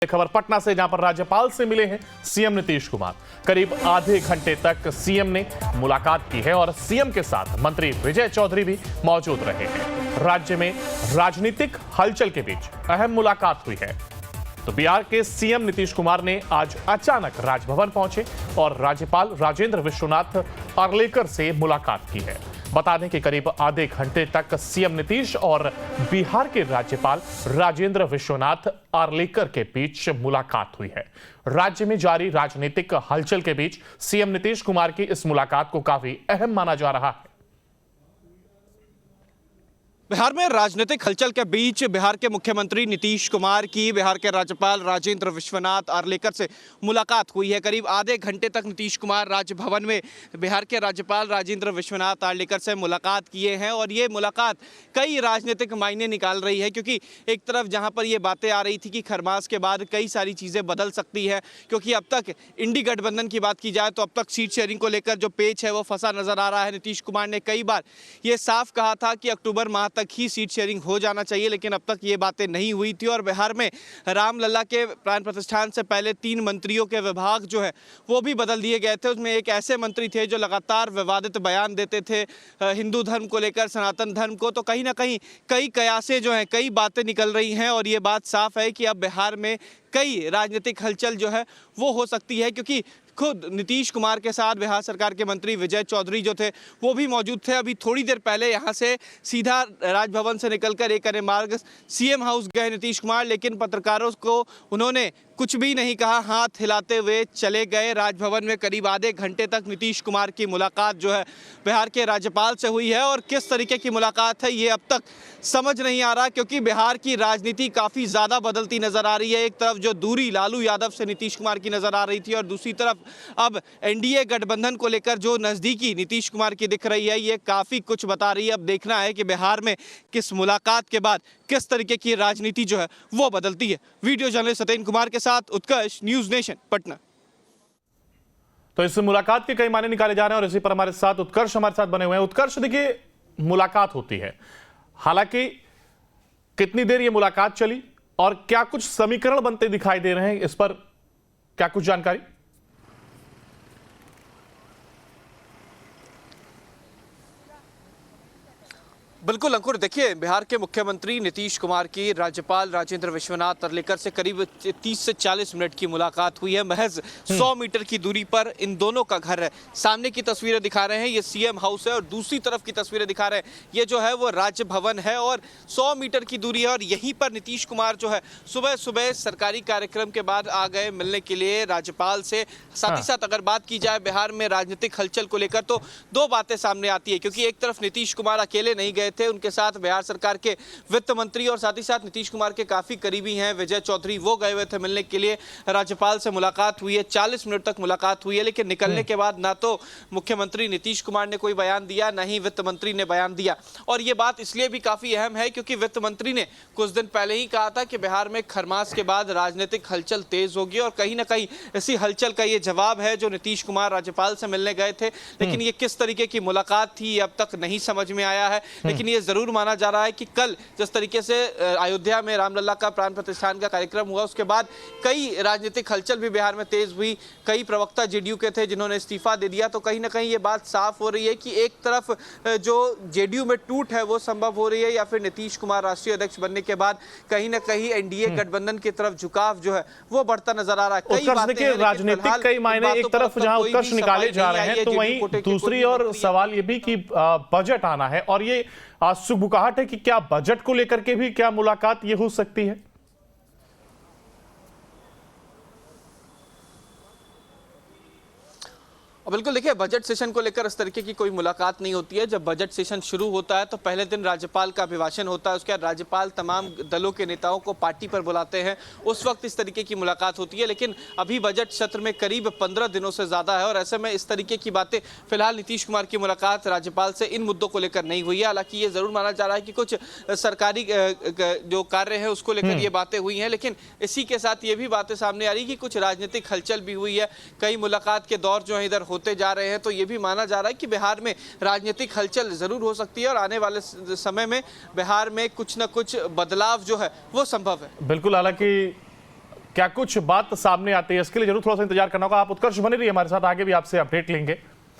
खबर पटना से, जहां पर राज्यपाल से मिले हैं सीएम नीतीश कुमार। करीब आधे घंटे तक सीएम ने मुलाकात की है और सीएम के साथ मंत्री विजय चौधरी भी मौजूद रहे हैं। राज्य में राजनीतिक हलचल के बीच अहम मुलाकात हुई है। तो बिहार के सीएम नीतीश कुमार ने आज अचानक राजभवन पहुंचे और राज्यपाल राजेंद्र विश्वनाथ आर्लेकर से मुलाकात की है। बता दें कि करीब आधे घंटे तक सीएम नीतीश और बिहार के राज्यपाल राजेंद्र विश्वनाथ आर्लेकर के बीच मुलाकात हुई है। राज्य में जारी राजनीतिक हलचल के बीच सीएम नीतीश कुमार की इस मुलाकात को काफी अहम माना जा रहा है। बिहार में राजनीतिक हलचल के बीच बिहार के मुख्यमंत्री नीतीश कुमार की बिहार के राज्यपाल राजेंद्र विश्वनाथ आर्लेकर से मुलाकात हुई है। करीब आधे घंटे तक नीतीश कुमार राजभवन में बिहार के राज्यपाल राजेंद्र विश्वनाथ आर्लेकर से मुलाकात किए हैं और ये मुलाकात कई राजनीतिक मायने निकाल रही है, क्योंकि एक तरफ जहां पर ये बातें आ रही थी कि खरमास के बाद कई सारी चीज़ें बदल सकती है, क्योंकि अब तक इंडी गठबंधन की बात की जाए तो अब तक सीट शेयरिंग को लेकर जो पेच है वो फंसा नजर आ रहा है। नीतीश कुमार ने कई बार ये साफ कहा था कि अक्टूबर माह तक ही सीट शेयरिंग हो जाना चाहिए, लेकिन अब तक ये बातें नहीं हुई थी। और बिहार में रामलला के प्राण प्रतिष्ठान से पहले 3 मंत्रियों के विभाग जो है वो भी बदल दिए गए थे। उसमें एक ऐसे मंत्री थे जो लगातार विवादित बयान देते थे हिंदू धर्म को लेकर, सनातन धर्म को। तो कहीं ना कहीं कई कयासें जो हैं, कई बातें निकल रही हैं और ये बात साफ है कि अब बिहार में कई राजनीतिक हलचल जो है वो हो सकती है, क्योंकि खुद नीतीश कुमार के साथ बिहार सरकार के मंत्री विजय चौधरी जो थे वो भी मौजूद थे। अभी थोड़ी देर पहले यहाँ से सीधा राजभवन से निकलकर एक अन्य मार्ग सीएम हाउस गए नीतीश कुमार, लेकिन पत्रकारों को उन्होंने कुछ भी नहीं कहा, हाथ हिलाते हुए चले गए। राजभवन में करीब आधे घंटे तक नीतीश कुमार की मुलाकात जो है बिहार के राज्यपाल से हुई है और किस तरीके की मुलाकात है ये अब तक समझ नहीं आ रहा, क्योंकि बिहार की राजनीति काफ़ी ज़्यादा बदलती नजर आ रही है। एक तरफ जो दूरी लालू यादव से नीतीश कुमार की नजर आ रही थी और दूसरी तरफ अब एनडीए गठबंधन को लेकर जो नज़दीकी नीतीश कुमार की दिख रही है, ये काफ़ी कुछ बता रही है। अब देखना है कि बिहार में किस मुलाकात के बाद किस तरीके की राजनीति जो है वो बदलती है। वीडियो जर्नलिस्ट सत्येंद्र कुमार के साथ उत्कर्ष, न्यूज़ नेशन, पटना। तो इस मुलाकात के कई मायने निकाले जा रहे हैं और इसी पर हमारे साथ उत्कर्ष हमारे साथ बने हुए हैं। उत्कर्ष, देखिए मुलाकात होती है, हालांकि कितनी देर ये मुलाकात चली और क्या कुछ समीकरण बनते दिखाई दे रहे हैं, इस पर क्या कुछ जानकारी? बिल्कुल अंकुर, देखिए बिहार के मुख्यमंत्री नीतीश कुमार की राज्यपाल राजेंद्र विश्वनाथ आर्लेकर से करीब 30 से 40 मिनट की मुलाकात हुई है। महज 100 मीटर की दूरी पर इन दोनों का घर है। सामने की तस्वीरें दिखा रहे हैं, ये सीएम हाउस है और दूसरी तरफ की तस्वीरें दिखा रहे हैं, ये जो है वो राजभवन है और 100 मीटर की दूरी है। और यहीं पर नीतीश कुमार जो है सुबह सुबह सरकारी कार्यक्रम के बाद आ गए मिलने के लिए राज्यपाल से। साथ ही साथ अगर बात की जाए बिहार में राजनीतिक हलचल को लेकर तो 2 बातें सामने आती है, क्योंकि एक तरफ नीतीश कुमार अकेले नहीं गए थे, उनके साथ बिहार सरकार के वित्त मंत्री और साथ ही साथ नीतीश कुमार के काफी करीबी हैं विजय चौधरी, वो गए हुए थे मिलने के लिए। राज्यपाल से मुलाकात हुई है, 40 मिनट तक मुलाकात हुई है, लेकिन निकलने के बाद ना तो मुख्यमंत्री नीतीश कुमार ने कोई बयान दिया, ना ही वित्त मंत्री ने बयान दिया। और ये बात इसलिए भी काफी अहम है क्योंकि वित्त मंत्री ने कुछ दिन पहले ही कहा था कि बिहार में खरमास के बाद राजनीतिक हलचल तेज होगी और कहीं ना कहीं इसी हलचल का ये जवाब है जो नीतीश कुमार राज्यपाल से मिलने गए थे। लेकिन ये किस तरीके की मुलाकात थी अब तक नहीं समझ में आया है, लेकिन ये जरूर माना जा रहा है कि कल जिस तरीके से अयोध्या में रामलला का प्राण प्रतिष्ठान का कार्यक्रम हुआ, उसके बाद कई राजनीतिक हलचल भी बिहार में तेज हुई। कई प्रवक्ता जेडीयू के थे जिन्होंने इस्तीफा दे दिया। तो कहीं ना कहीं ये बात साफ हो रही है कि एक तरफ जो जेडीयू में टूट है वो संभव हो रही है, या फिर नीतीश कुमार राष्ट्रीय अध्यक्ष बनने के बाद कहीं ना कहीं एनडीए गठबंधन की तरफ झुकाव जो है वो बढ़ता नजर आ रहा है। कई बातें राजनीतिक कई मायने, एक तरफ जहां उत्कर्ष निकाले जा रहे हैं तो वहीं दूसरी और सवाल ये भी कि बजट आना है और ये सुगबुगाहट है कि क्या बजट को लेकर के भी क्या मुलाकात ये हो सकती है? बिल्कुल, देखिए बजट सेशन को लेकर इस तरीके की कोई मुलाकात नहीं होती है। जब बजट सेशन शुरू होता है तो पहले दिन राज्यपाल का अभिभाषण होता है, उसके बाद राज्यपाल तमाम दलों के नेताओं को पार्टी पर बुलाते हैं, उस वक्त इस तरीके की मुलाकात होती है। लेकिन अभी बजट सत्र में करीब 15 दिनों से ज़्यादा है और ऐसे में इस तरीके की बातें फिलहाल नीतीश कुमार की मुलाकात राज्यपाल से इन मुद्दों को लेकर नहीं हुई है। हालांकि ये ज़रूर माना जा रहा है कि कुछ सरकारी जो कार्य है उसको लेकर ये बातें हुई हैं, लेकिन इसी के साथ ये भी बातें सामने आ रही कि कुछ राजनीतिक हलचल भी हुई है। कई मुलाकात के दौर जो है इधर होते जा रहे हैं, तो ये भी माना जा रहा है कि बिहार में राजनीतिक हलचल जरूर हो सकती है और आने वाले समय में बिहार में कुछ न कुछ बदलाव जो है वो संभव है। बिल्कुल, हालांकि क्या कुछ बात सामने आती है, इसके लिए जरूर थोड़ा सा इंतजार करना होगा। आप उत्कर्ष बने रहिए हमारे साथ, आगे भी आपसे अपडेट लेंगे।